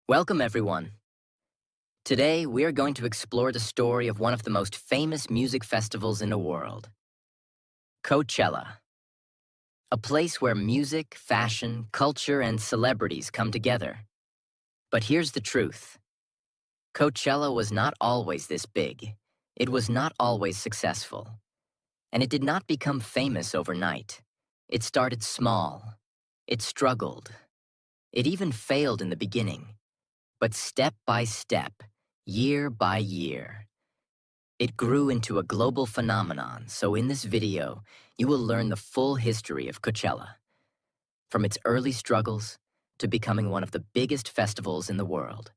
Welcome, everyone. Today, we are going to explore the story of one of the most famous music festivals in the world, Coachella, a place where music, fashion, culture, and celebrities come together. But here's the truth. Coachella was not always this big. It was not always successful. And it did not become famous overnight. It started small. It struggled. It even failed in the beginning. But step by step, year by year, it grew into a global phenomenon, so in this video, you will learn the full history of Coachella, from its early struggles to becoming one of the biggest festivals in the world.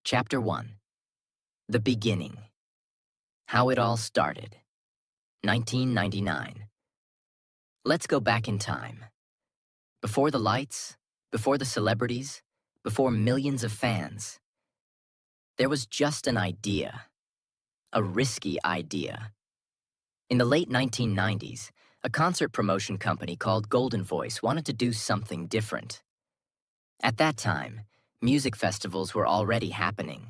Chapter 1. The Beginning. How it all started. 1999. Let's go back in time. Before the lights, before the celebrities, before millions of fans, there was just an idea. A risky idea. In the late 1990s, a concert promotion company called Golden Voice wanted to do something different. At that time, music festivals were already happening,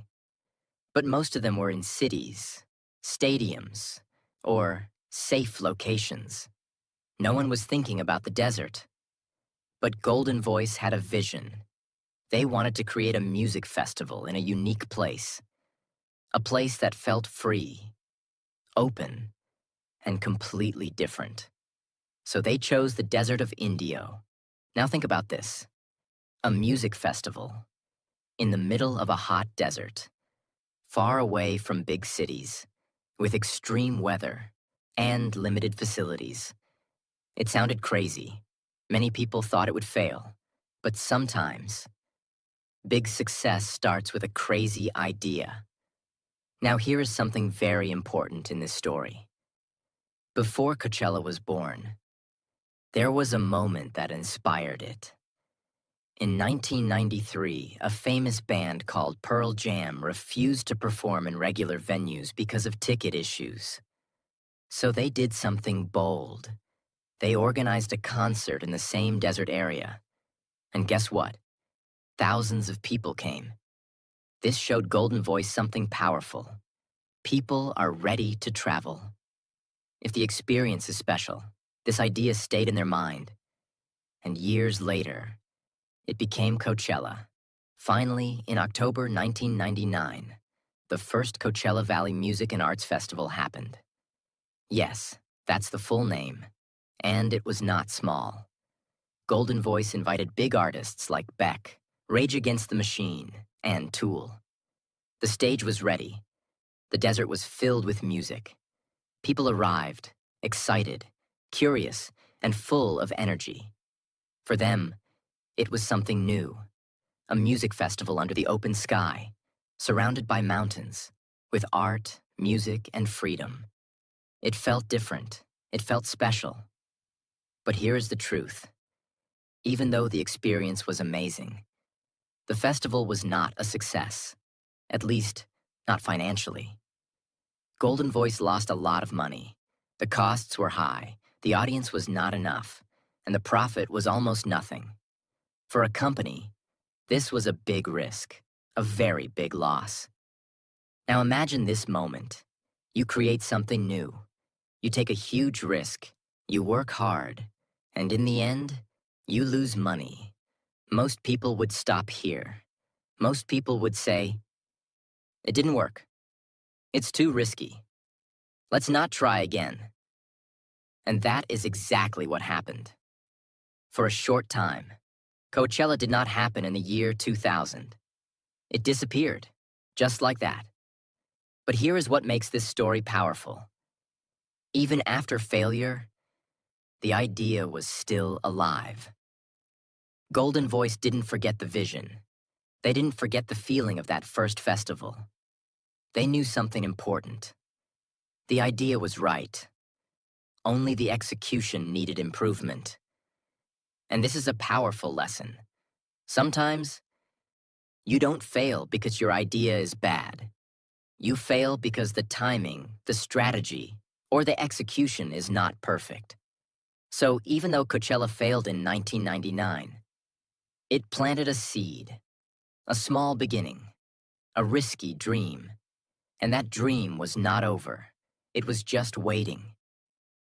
but most of them were in cities, stadiums, or safe locations. No one was thinking about the desert. But Golden Voice had a vision. They wanted to create a music festival in a unique place, a place that felt free, open, and completely different. So they chose the desert of Indio. Now think about this. A music festival in the middle of a hot desert, far away from big cities, with extreme weather and limited facilities. It sounded crazy. Many people thought it would fail. But sometimes, big success starts with a crazy idea. Now here is something very important in this story. Before Coachella was born, there was a moment that inspired it. In 1993, a famous band called Pearl Jam refused to perform in regular venues because of ticket issues. So they did something bold. They organized a concert in the same desert area. And guess what? Thousands of people came. This showed Golden Voice something powerful. People are ready to travel. If the experience is special, this idea stayed in their mind. And years later, it became Coachella. Finally, in October 1999, the first Coachella Valley Music and Arts Festival happened. Yes, that's the full name. And it was not small. Golden Voice invited big artists like Beck, Rage Against the Machine, and Tool. The stage was ready. The desert was filled with music. People arrived, excited, curious, and full of energy. For them, it was something new. A music festival under the open sky, surrounded by mountains, with art, music, and freedom. It felt different. It felt special. But here is the truth. Even though the experience was amazing, the festival was not a success. At least, not financially. Golden Voice lost a lot of money. The costs were high, the audience was not enough, and the profit was almost nothing. For a company, this was a big risk, a very big loss. Now imagine this moment. You create something new. You take a huge risk. You work hard. And in the end, you lose money. Most people would stop here. Most people would say, "It didn't work. It's too risky. Let's not try again." And that is exactly what happened. For a short time, Coachella did not happen in the year 2000. It disappeared, just like that. But here is what makes this story powerful. Even after failure, the idea was still alive. Golden Voice didn't forget the vision. They didn't forget the feeling of that first festival. They knew something important. The idea was right. Only the execution needed improvement. And this is a powerful lesson. Sometimes, you don't fail because your idea is bad. You fail because the timing, the strategy, or the execution is not perfect. So even though Coachella failed in 1999, it planted a seed. A small beginning, a risky dream. And that dream was not over. It was just waiting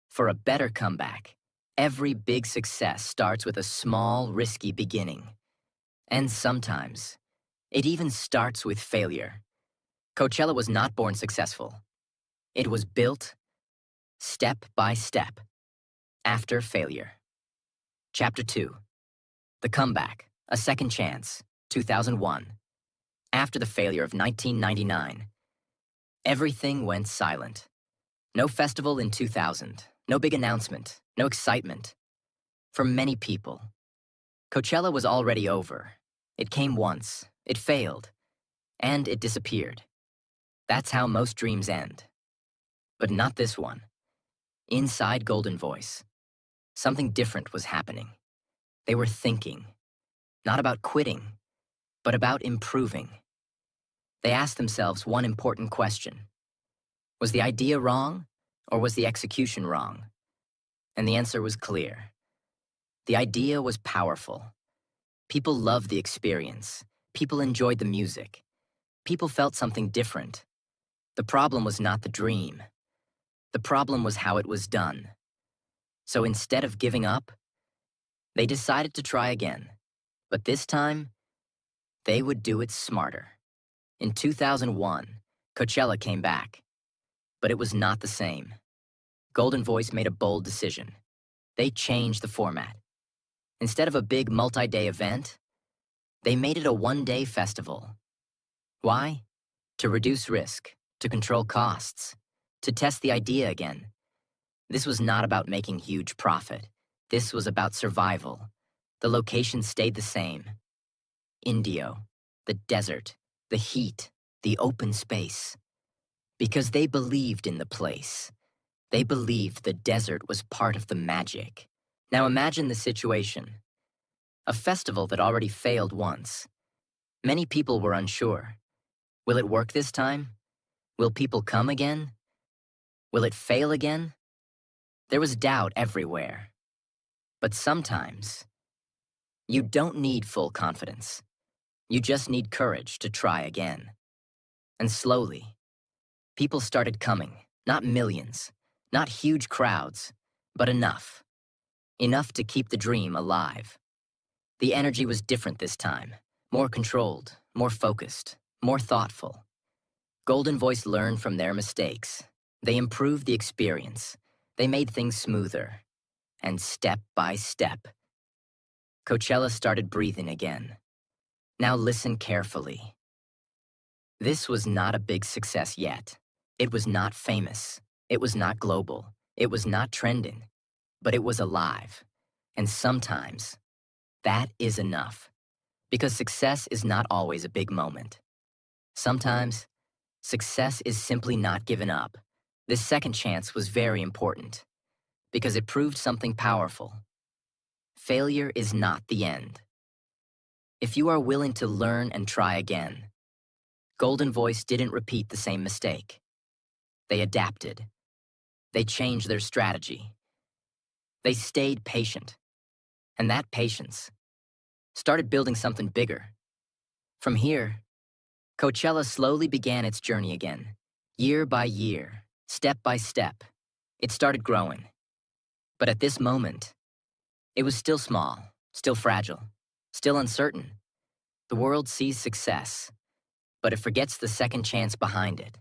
for a better comeback. Every big success starts with a small, risky beginning. And sometimes, it even starts with failure. Coachella was not born successful. It was built step by step after failure. Chapter 2. The Comeback, A Second Chance, 2001. After the failure of 1999, everything went silent. No festival in 2000, no big announcement, no excitement. For many people, Coachella was already over. It came once, it failed, and it disappeared. That's how most dreams end. But not this one. Inside Golden Voice, something different was happening. They were thinking, not about quitting, but about improving. They asked themselves one important question. Was the idea wrong, or was the execution wrong? And the answer was clear. The idea was powerful. People loved the experience. People enjoyed the music. People felt something different. The problem was not the dream. The problem was how it was done. So instead of giving up, they decided to try again. But this time, they would do it smarter. In 2001, Coachella came back. But it was not the same. Golden Voice made a bold decision. They changed the format. Instead of a big multi-day event, they made it a one-day festival. Why? To reduce risk, to control costs, to test the idea again. This was not about making huge profit. This was about survival. The location stayed the same. Indio, the desert, the heat, the open space. Because they believed in the place. They believed the desert was part of the magic. Now imagine the situation. A festival that already failed once. Many people were unsure. Will it work this time? Will people come again? Will it fail again? There was doubt everywhere. But sometimes, you don't need full confidence. You just need courage to try again. And slowly, people started coming, not millions, not huge crowds, but enough. Enough to keep the dream alive. The energy was different this time, more controlled, more focused, more thoughtful. Golden Voice learned from their mistakes. They improved the experience. They made things smoother. And step by step, Coachella started breathing again. Now listen carefully. This was not a big success yet. It was not famous. It was not global. It was not trending. But it was alive. And sometimes, that is enough. Because success is not always a big moment. Sometimes, success is simply not giving up. This second chance was very important. Because it proved something powerful. Failure is not the end. If you are willing to learn and try again, Golden Voice didn't repeat the same mistake. They adapted. They changed their strategy. They stayed patient. And that patience started building something bigger. From here, Coachella slowly began its journey again. Year by year, step by step, it started growing. But at this moment, it was still small, still fragile, still uncertain. The world sees success, but it forgets the second chance behind it.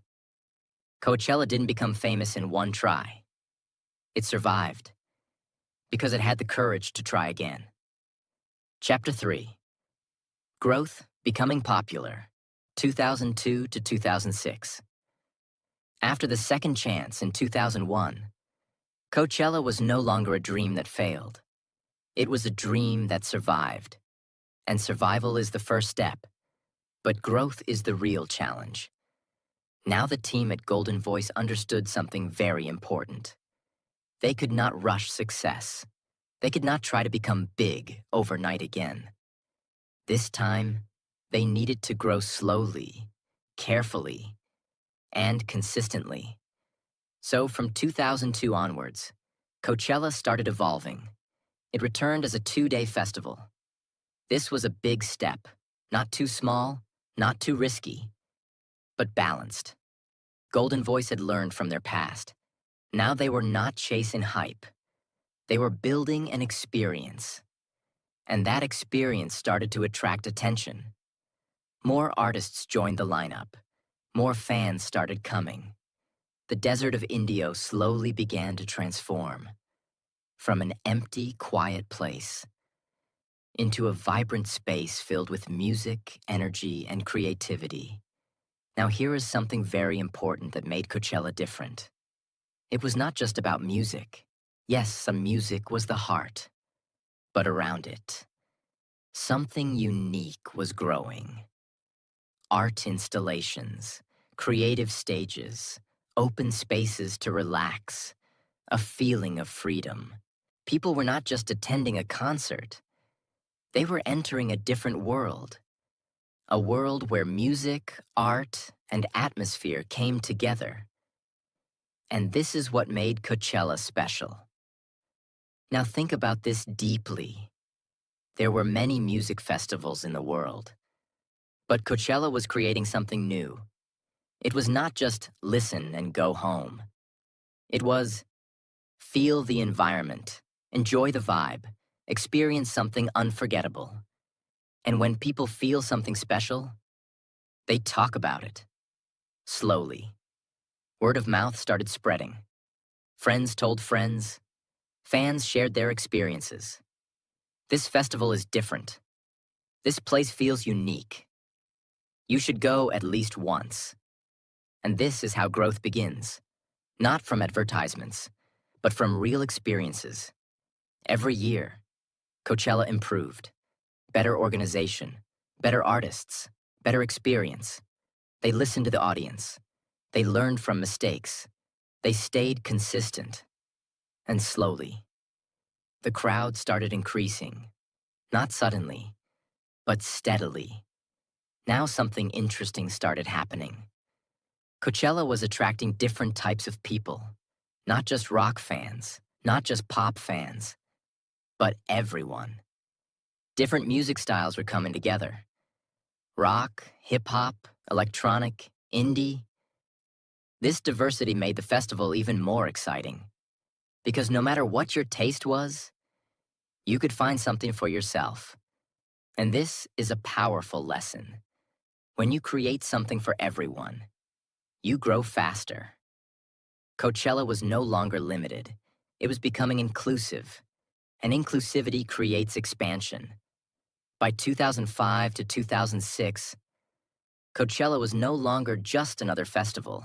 Coachella didn't become famous in one try. It survived because it had the courage to try again. Chapter 3. Growth Becoming Popular, 2002 to 2006. After the second chance in 2001, Coachella was no longer a dream that failed. It was a dream that survived. And survival is the first step. But growth is the real challenge. Now the team at Golden Voice understood something very important. They could not rush success. They could not try to become big overnight again. This time, they needed to grow slowly, carefully, and consistently. So from 2002 onwards, Coachella started evolving. It returned as a 2-day festival. This was a big step, Not too small, not too risky, but balanced. Golden Voice had learned from their past. Now they were not chasing hype. They were building an experience. And that experience started to attract attention. More artists joined the lineup. More fans started coming. The desert of Indio slowly began to transform from an empty, quiet place into a vibrant space filled with music, energy, and creativity. Now here is something very important that made Coachella different. It was not just about music. Yes, some music was the heart, but around it, something unique was growing. Art installations, creative stages, open spaces to relax, a feeling of freedom. People were not just attending a concert, they were entering a different world. A world where music, art, and atmosphere came together. And this is what made Coachella special. Now think about this deeply. There were many music festivals in the world, but Coachella was creating something new. It was not just listen and go home. It was feel the environment, enjoy the vibe, experience something unforgettable. And when people feel something special, they talk about it. Slowly. Word of mouth started spreading. Friends told friends. Fans shared their experiences. This festival is different. This place feels unique. You should go at least once. And this is how growth begins. Not from advertisements, but from real experiences. Every year, Coachella improved. Better organization, better artists, better experience. They listened to the audience. They learned from mistakes. They stayed consistent. And slowly, the crowd started increasing. Not suddenly, but steadily. Now something interesting started happening. Coachella was attracting different types of people. Not just rock fans, not just pop fans, but everyone. Different music styles were coming together. Rock, hip-hop, electronic, indie. This diversity made the festival even more exciting. Because no matter what your taste was, you could find something for yourself. And this is a powerful lesson. When you create something for everyone, you grow faster. Coachella was no longer limited. It was becoming inclusive. And inclusivity creates expansion. By 2005 to 2006, Coachella was no longer just another festival.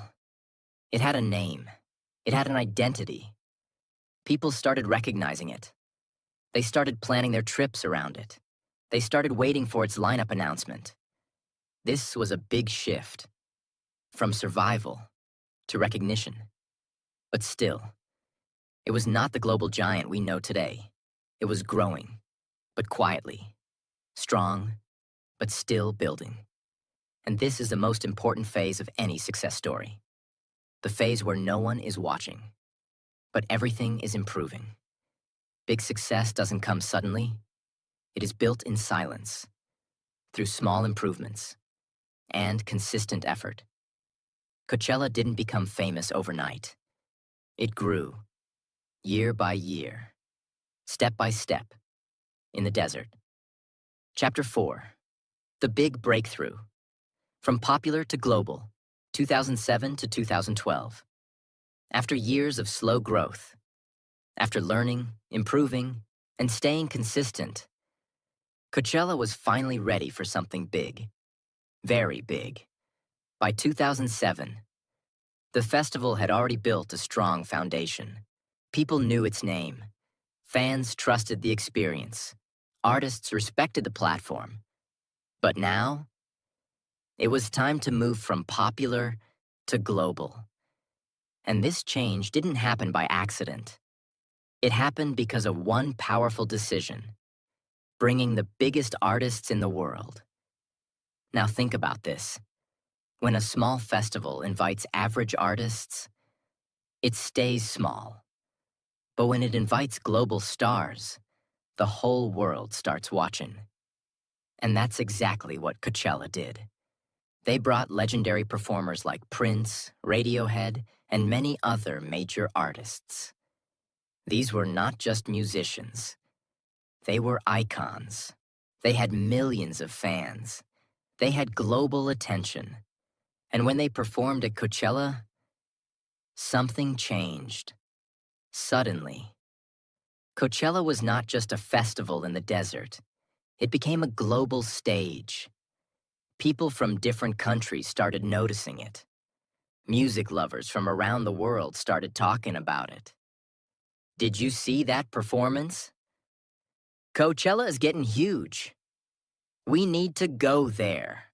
It had a name. It had an identity. People started recognizing it. They started planning their trips around it. They started waiting for its lineup announcement. This was a big shift, from survival to recognition. But still, it was not the global giant we know today. It was growing, but quietly. Strong, but still building. And this is the most important phase of any success story. The phase where no one is watching, but everything is improving. Big success doesn't come suddenly. It is built in silence, through small improvements, and consistent effort. Coachella didn't become famous overnight. It grew, year by year, step by step, in the desert. Chapter 4, The Big Breakthrough. From popular to global, 2007 to 2012. After years of slow growth, after learning, improving, and staying consistent, Coachella was finally ready for something big. Very big. By 2007, the festival had already built a strong foundation. People knew its name. Fans trusted the experience. Artists respected the platform. But now, it was time to move from popular to global. And this change didn't happen by accident. It happened because of one powerful decision: bringing the biggest artists in the world. Now think about this. When a small festival invites average artists, it stays small. But when it invites global stars, the whole world starts watching. And that's exactly what Coachella did. They brought legendary performers like Prince, Radiohead, and many other major artists. These were not just musicians. They were icons. They had millions of fans. They had global attention. And when they performed at Coachella, something changed. Suddenly. Coachella was not just a festival in the desert. It became a global stage. People from different countries started noticing it. Music lovers from around the world started talking about it. Did you see that performance? Coachella is getting huge. We need to go there.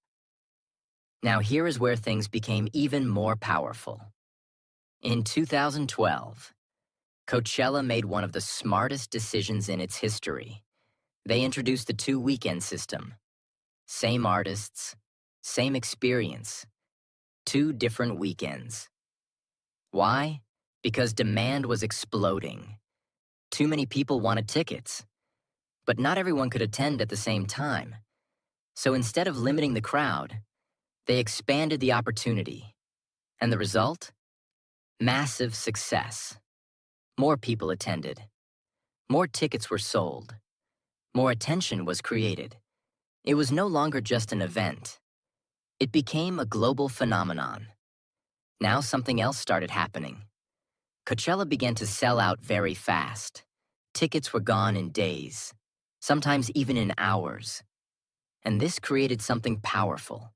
Now here is where things became even more powerful. In 2012, Coachella made one of the smartest decisions in its history. They introduced the two-weekend system. Same artists, same experience, two different weekends. Why? Because demand was exploding. Too many people wanted tickets, but not everyone could attend at the same time. So instead of limiting the crowd, they expanded the opportunity. And the result? Massive success. More people attended. More tickets were sold. More attention was created. It was no longer just an event. It became a global phenomenon. Now something else started happening. Coachella began to sell out very fast. Tickets were gone in days, sometimes even in hours. And this created something powerful.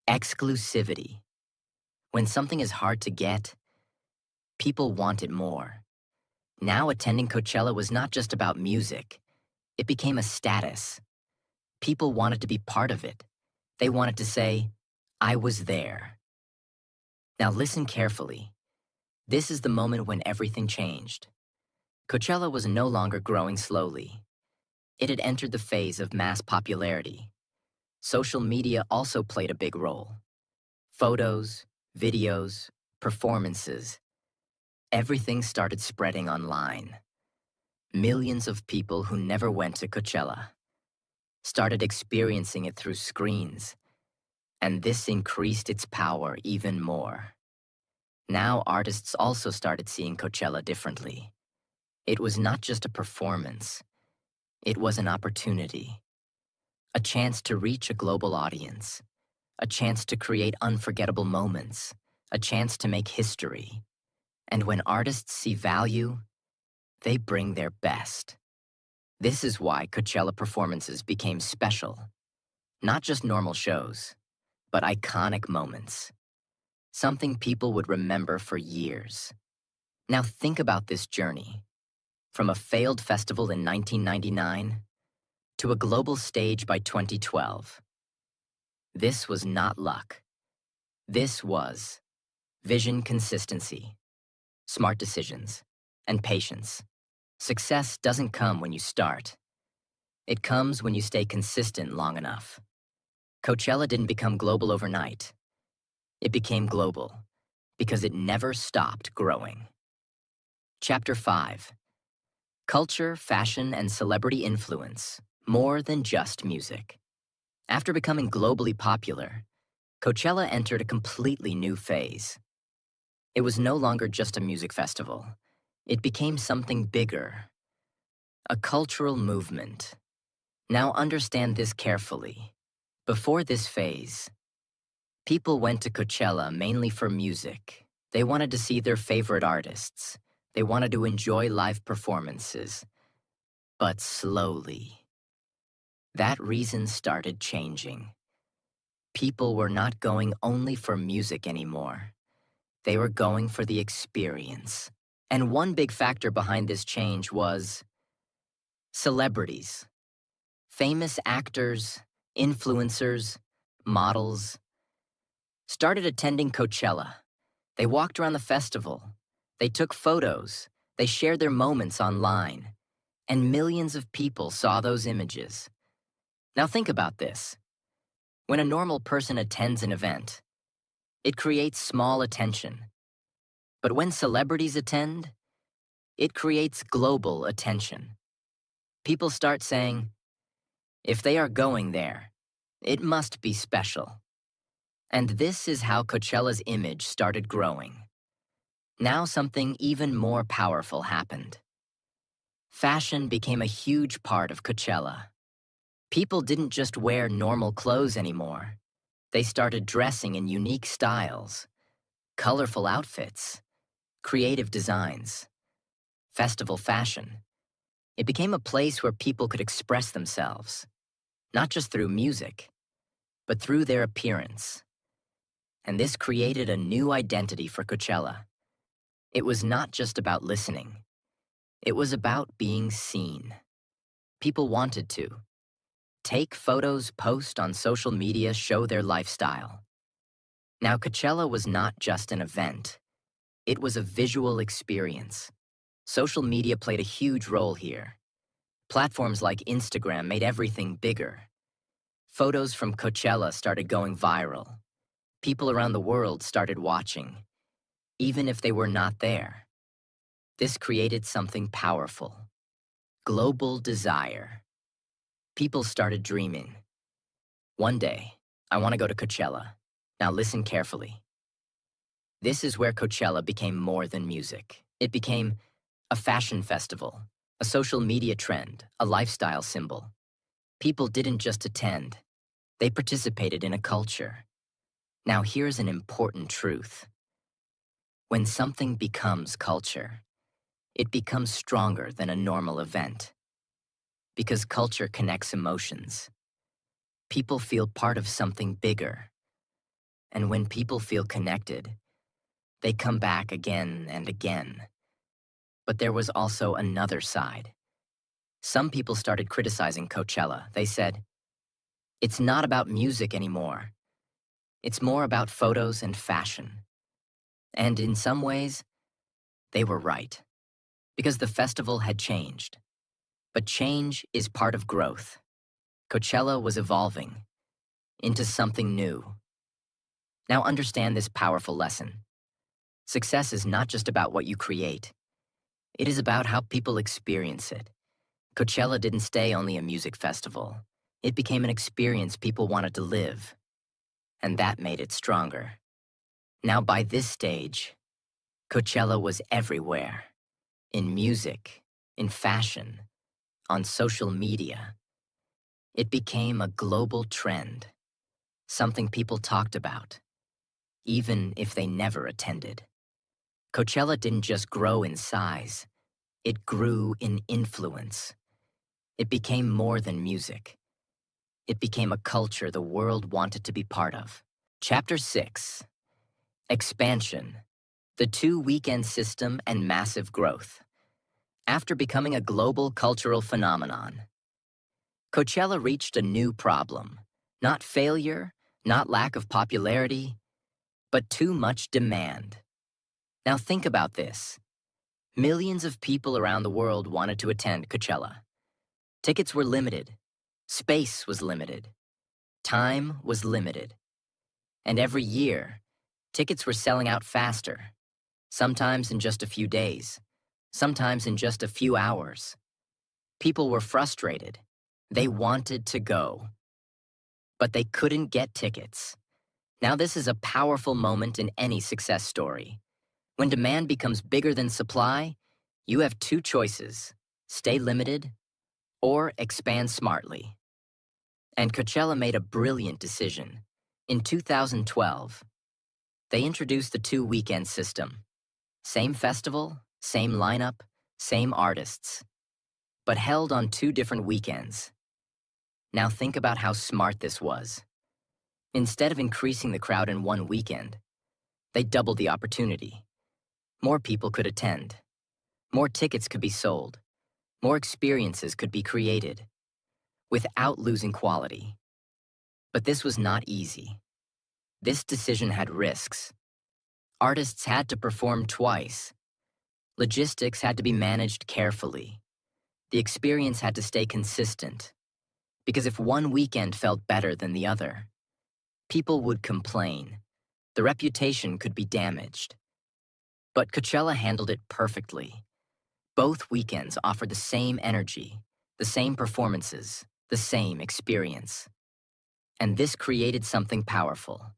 Exclusivity. When something is hard to get, people want it more. Now attending Coachella was not just about music. It became a status. People wanted to be part of it. They wanted to say, I was there. Now listen carefully. This is the moment when everything changed. Coachella was no longer growing slowly. It had entered the phase of mass popularity. Social media also played a big role. Photos, videos, performances. Everything started spreading online. Millions of people who never went to Coachella started experiencing it through screens, and this increased its power even more. Now artists also started seeing Coachella differently. It was not just a performance. It was an opportunity. A chance to reach a global audience. A chance to create unforgettable moments. A chance to make history. And when artists see value, they bring their best. This is why Coachella performances became special. Not just normal shows, but iconic moments. Something people would remember for years. Now think about this journey. From a failed festival in 1999 to a global stage by 2012. This was not luck. This was vision, consistency, smart decisions, and patience. Success doesn't come when you start. It comes when you stay consistent long enough. Coachella didn't become global overnight. It became global because it never stopped growing. Chapter 5. Culture, fashion, and celebrity influence, more than just music. After becoming globally popular, Coachella entered a completely new phase. It was no longer just a music festival. It became something bigger. A cultural movement. Now understand this carefully. Before this phase, people went to Coachella mainly for music. They wanted to see their favorite artists. They wanted to enjoy live performances. But slowly, that reason started changing. People were not going only for music anymore. They were going for the experience. And one big factor behind this change was celebrities. Famous actors, influencers, models started attending Coachella. They walked around the festival. They took photos. They shared their moments online. And millions of people saw those images. Now think about this. When a normal person attends an event, it creates small attention. But when celebrities attend, it creates global attention. People start saying, If they are going there, it must be special. And this is how Coachella's image started growing. Now something even more powerful happened. Fashion became a huge part of Coachella. People didn't just wear normal clothes anymore. They started dressing in unique styles, colorful outfits, creative designs, festival fashion. It became a place where people could express themselves, not just through music, but through their appearance. And this created a new identity for Coachella. It was not just about listening. It was about being seen. People wanted to take photos, post on social media, show their lifestyle. Now, Coachella was not just an event. It was a visual experience. Social media played a huge role here. Platforms like Instagram made everything bigger. Photos from Coachella started going viral. People around the world started watching, even if they were not there. This created something powerful. Global desire. People started dreaming. One day, I want to go to Coachella. Now listen carefully. This is where Coachella became more than music. It became a fashion festival, a social media trend, a lifestyle symbol. People didn't just attend, they participated in a culture. Now here's an important truth. When something becomes culture, it becomes stronger than a normal event. Because culture connects emotions. People feel part of something bigger. And when people feel connected, they come back again and again. But there was also another side. Some people started criticizing Coachella. They said, "It's not about music anymore. It's more about photos and fashion." And in some ways, they were right. Because the festival had changed. But change is part of growth. Coachella was evolving into something new. Now understand this powerful lesson. Success is not just about what you create. It is about how people experience it. Coachella didn't stay only a music festival. It became an experience people wanted to live. And that made it stronger. Now by this stage, Coachella was everywhere. In music, in fashion, on social media. It became a global trend. Something people talked about, even if they never attended. Coachella didn't just grow in size, it grew in influence. It became more than music. It became a culture the world wanted to be part of. Chapter 6, Expansion, the two-weekend system and massive growth. After becoming a global cultural phenomenon, Coachella reached a new problem. Not failure, not lack of popularity, but too much demand. Now think about this. Millions of people around the world wanted to attend Coachella. Tickets were limited. Space was limited. Time was limited. And every year, tickets were selling out faster. Sometimes in just a few days. Sometimes in just a few hours. People were frustrated. They wanted to go. But they couldn't get tickets. Now this is a powerful moment in any success story. When demand becomes bigger than supply, you have two choices: stay limited or expand smartly. And Coachella made a brilliant decision. In 2012, they introduced the two-weekend system. Same festival, same lineup, same artists, but held on two different weekends. Now think about how smart this was. Instead of increasing the crowd in one weekend, they doubled the opportunity. More people could attend. More tickets could be sold. More experiences could be created without losing quality. But this was not easy. This decision had risks. Artists had to perform twice. Logistics had to be managed carefully. The experience had to stay consistent. Because if one weekend felt better than the other, people would complain. The reputation could be damaged. But Coachella handled it perfectly. Both weekends offered the same energy, the same performances, the same experience. And this created something powerful.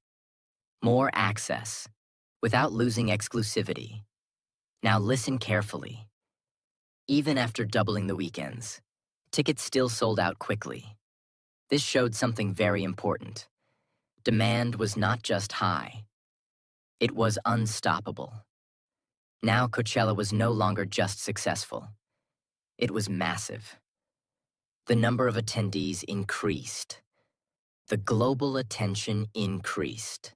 More access, without losing exclusivity. Now listen carefully. Even after doubling the weekends, tickets still sold out quickly. This showed something very important. Demand was not just high, it was unstoppable. Now Coachella was no longer just successful. It was massive. The number of attendees increased. The global attention increased.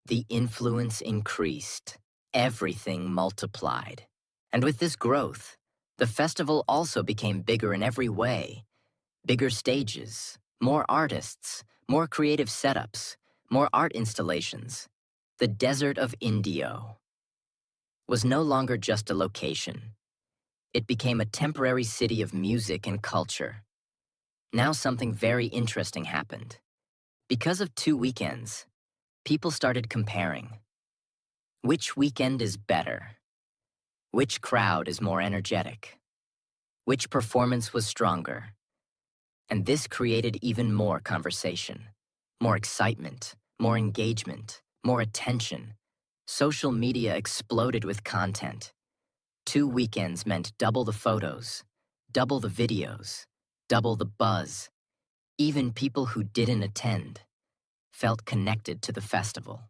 The influence increased. Everything multiplied. And with this growth, the festival also became bigger in every way. Bigger stages, more artists, more creative setups, more art installations. The Desert of Indio was no longer just a location. It became a temporary city of music and culture. Now something very interesting happened. Because of 2 weekends, people started comparing. Which weekend is better? Which crowd is more energetic? Which performance was stronger? And this created even more conversation, more excitement, more engagement, more attention. Social media exploded with content. 2 weekends meant double the photos, double the videos, double the buzz. Even people who didn't attend felt connected to the festival.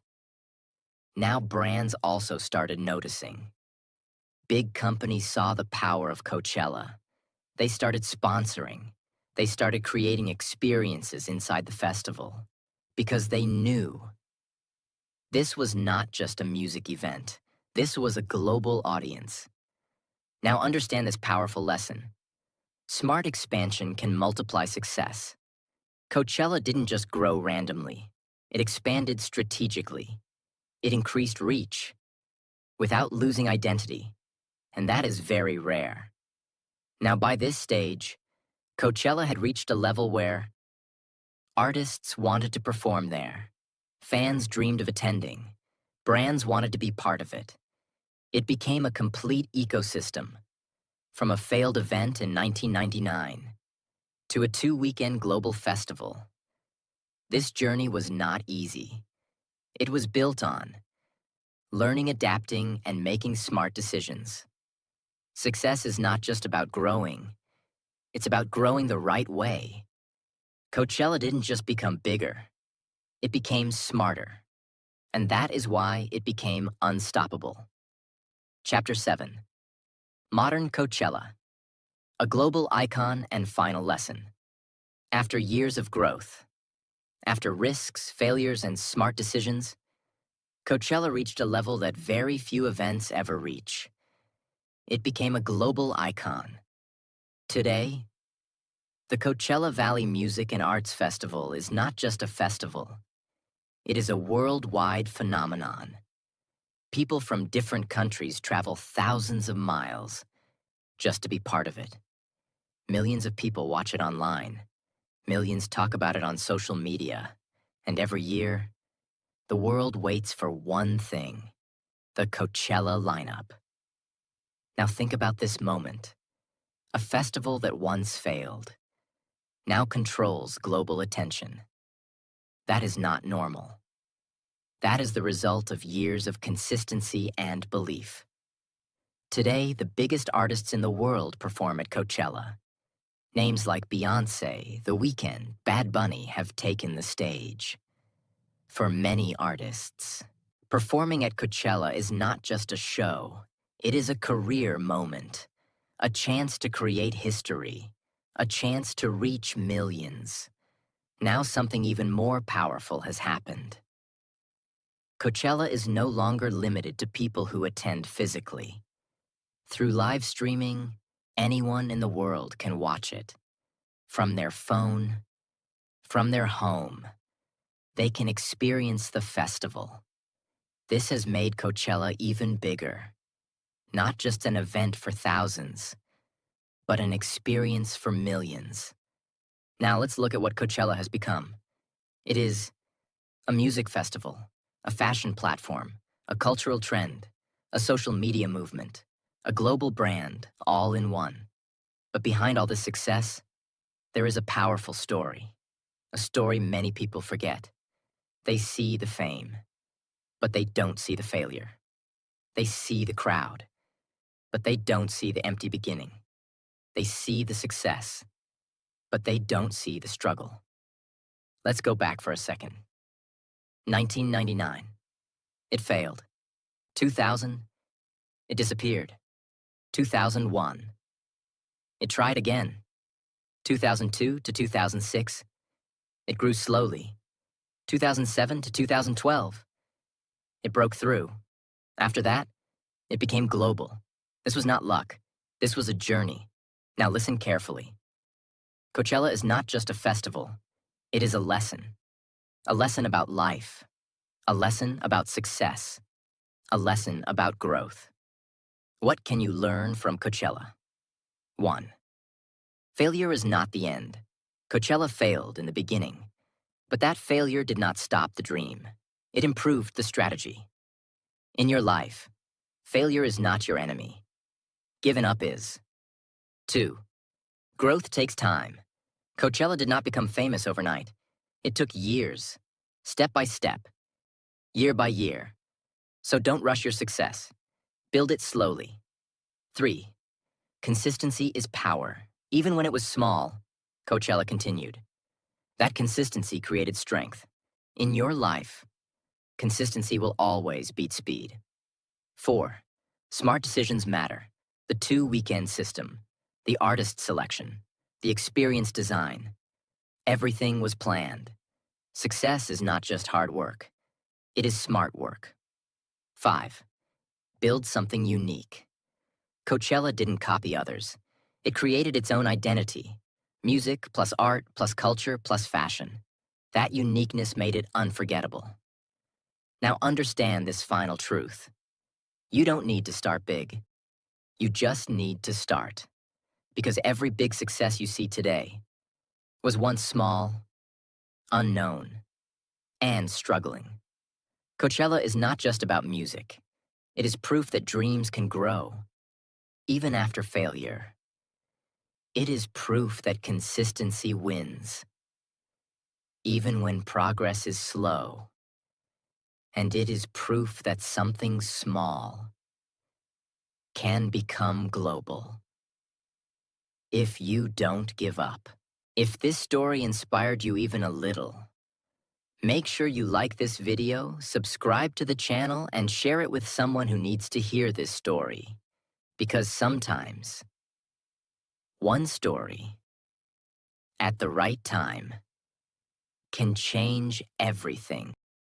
Now brands also started noticing. Big companies saw the power of Coachella. They started sponsoring. They started creating experiences inside the festival because they knew this was not just a music event. This was a global audience. Now understand this powerful lesson. Smart expansion can multiply success. Coachella didn't just grow randomly. It expanded strategically. It increased reach without losing identity, and that is very rare. Now by this stage, Coachella had reached a level where artists wanted to perform there. Fans dreamed of attending. Brands wanted to be part of it. It became a complete ecosystem. From a failed event in 1999 to a 2-weekend global festival. This journey was not easy. It was built on learning, adapting, and making smart decisions. Success is not just about growing. It's about growing the right way. Coachella didn't just become bigger. It became smarter. And that is why it became unstoppable. Chapter 7. Modern Coachella. A global icon and final lesson. After years of growth, after risks, failures, and smart decisions, Coachella reached a level that very few events ever reach. It became a global icon. Today, the Coachella Valley Music and Arts Festival is not just a festival. It is a worldwide phenomenon. People from different countries travel thousands of miles just to be part of it. Millions of people watch it online. Millions talk about it on social media. And every year, the world waits for one thing: the Coachella lineup. Now think about this moment. A festival that once failed now controls global attention. That is not normal. That is the result of years of consistency and belief. Today, the biggest artists in the world perform at Coachella. Names like Beyoncé, The Weeknd, Bad Bunny have taken the stage. For many artists, performing at Coachella is not just a show. It is a career moment, a chance to create history, a chance to reach millions. Now something even more powerful has happened. Coachella is no longer limited to people who attend physically. Through live streaming, anyone in the world can watch it. From their phone, from their home, they can experience the festival. This has made Coachella even bigger. Not just an event for thousands, but an experience for millions. Now let's look at what Coachella has become. It is a music festival, a fashion platform, a cultural trend, a social media movement, a global brand, all in one. But behind all this success, There is a powerful story, a story many people forget. They see the fame, but they don't see the failure. They see the crowd, but they don't see the empty beginning. They see the success, but they don't see the struggle. Let's go back for a second. 1999, it failed. 2000, it disappeared. 2001, it tried again. 2002 to 2006, it grew slowly. 2007 to 2012, it broke through. After that, it became global. This was not luck. This was a journey. Now listen carefully. Coachella is not just a festival. It is a lesson. A lesson about life. A lesson about success. A lesson about growth. What can you learn from Coachella? 1. Failure is not the end. Coachella failed in the beginning, but that failure did not stop the dream. It improved the strategy. In your life, failure is not your enemy. Giving up is. 2. Growth takes time. Coachella did not become famous overnight. It took years, step by step, year by year. So don't rush your success. Build it slowly. 3. Consistency is power. Even when it was small, Coachella continued. That consistency created strength. In your life, consistency will always beat speed. 4. Smart decisions matter. The 2-weekend system, the artist selection, the experience design. Everything was planned. Success is not just hard work. It is smart work. 5. Build something unique. Coachella didn't copy others. It created its own identity. Music plus art plus culture plus fashion. That uniqueness made it unforgettable. Now understand this final truth. You don't need to start big. You just need to start. Because every big success you see today was once small, unknown, and struggling. Coachella is not just about music. It is proof that dreams can grow, even after failure. It is proof that consistency wins, even when progress is slow. And it is proof that something small can become global. If you don't give up. If this story inspired you even a little, make sure you like this video, subscribe to the channel, and share it with someone who needs to hear this story. Because sometimes, one story, at the right time, can change everything.